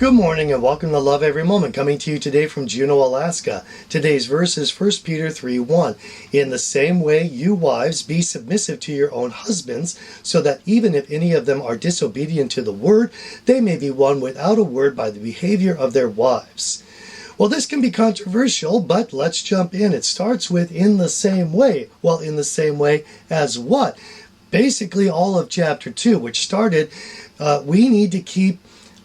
Good morning and welcome to Love Every Moment, coming to you today from Juneau, Alaska. Today's verse is 1 Peter 3:1. In the same way, you wives, be submissive to your own husbands, so that even if any of them are disobedient to the word, they may be won without a word by the behavior of their wives. Well, this can be controversial, but let's jump in. It starts with in the same way. Well, in the same way as what? Basically all of chapter 2, which started, we need to keep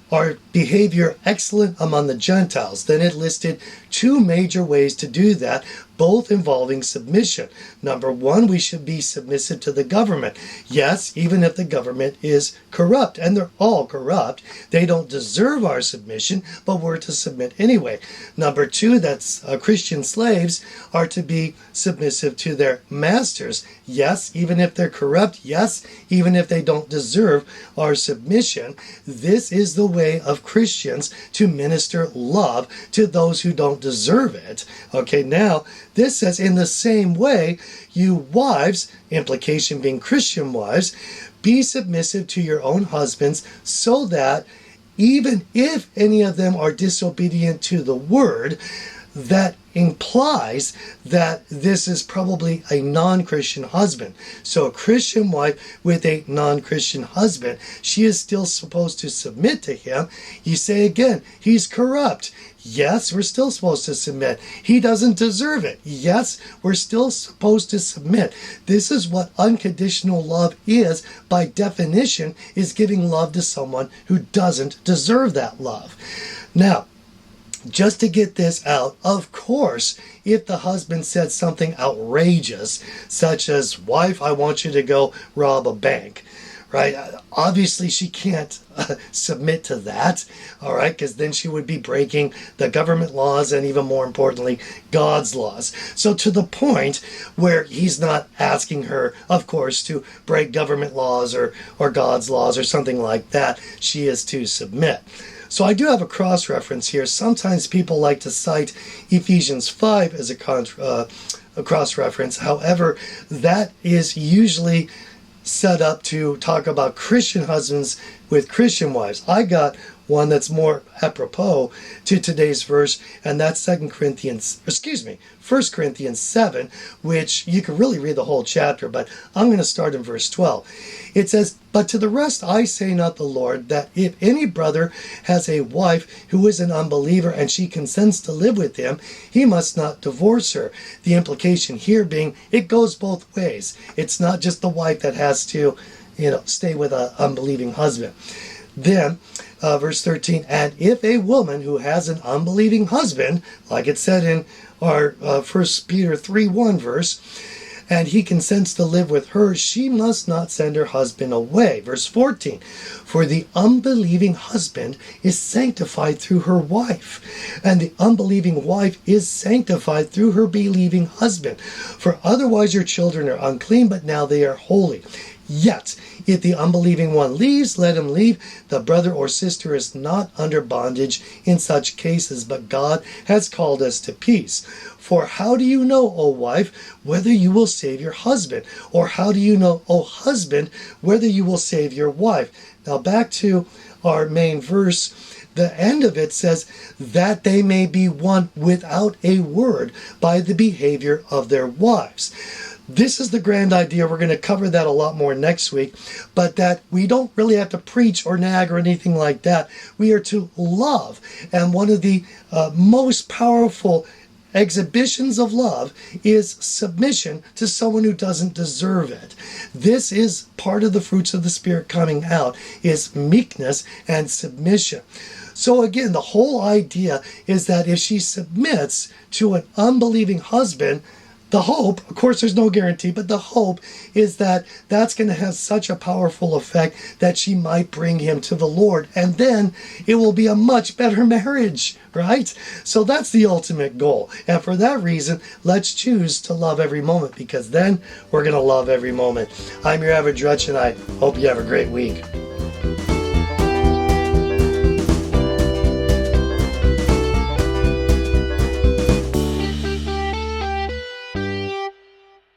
our behavior excellent among the Gentiles. Then it listed two major ways to do that, both involving submission. Number one, we should be submissive to the government. Yes, even if the government is corrupt, and they're all corrupt, they don't deserve our submission, but we're to submit anyway. Number two, that's Christian slaves are to be submissive to their masters. Yes, even if they're corrupt. Yes, even if they don't deserve our submission. This is the way of Christians to minister love to those who don't deserve it. Okay, now this says, in the same way, you wives, implication being Christian wives, be submissive to your own husbands, so that even if any of them are disobedient to the word, that implies that this is probably a non-Christian husband. So a Christian wife with a non-Christian husband, she is still supposed to submit to him. You say again, he's corrupt. Yes, we're still supposed to submit. He doesn't deserve it. Yes, we're still supposed to submit. This is what unconditional love is, by definition, is giving love to someone who doesn't deserve that love. Now, just to get this out, of course, if the husband said something outrageous, such as, wife, I want you to go rob a bank, right? Obviously, she can't submit to that, all right, because then she would be breaking the government laws and, even more importantly, God's laws. So to the point where he's not asking her, of course, to break government laws or God's laws or something like that, she is to submit. So I do have a cross-reference here. Sometimes people like to cite Ephesians 5 as a cross-reference. However, that is usually set up to talk about Christian husbands with Christian wives. I got one that's more apropos to today's verse, and that's 1 Corinthians 7, which you can really read the whole chapter, but I'm going to start in verse 12. It says, but to the rest I say not the Lord, that if any brother has a wife who is an unbeliever and she consents to live with him, he must not divorce her. The implication here being it goes both ways. It's not just the wife that has to, stay with an unbelieving husband. Then, verse 13, and if a woman who has an unbelieving husband, like it said in our 1 Peter 3:1 verse, and he consents to live with her, she must not send her husband away. Verse 14, for the unbelieving husband is sanctified through her wife, and the unbelieving wife is sanctified through her believing husband. For otherwise your children are unclean, but now they are holy. Yet, if the unbelieving one leaves, let him leave. The brother or sister is not under bondage in such cases, but God has called us to peace. For how do you know, O wife, whether you will save your husband? Or how do you know, O husband, whether you will save your wife? Now back to our main verse. The end of it says, that they may be won without a word by the behavior of their wives. This is the grand idea. We're going to cover that a lot more next week, but that we don't really have to preach or nag or anything like that. We are to love, and one of the most powerful exhibitions of love is submission to someone who doesn't deserve it. This is part of the fruits of the Spirit coming out, is meekness and submission. So again, the whole idea is that if she submits to an unbelieving husband, the hope, of course there's no guarantee, but the hope is that that's going to have such a powerful effect that she might bring him to the Lord. And then it will be a much better marriage, right? So that's the ultimate goal. And for that reason, let's choose to love every moment, because then we're going to love every moment. I'm your average Drutch, and I hope you have a great week.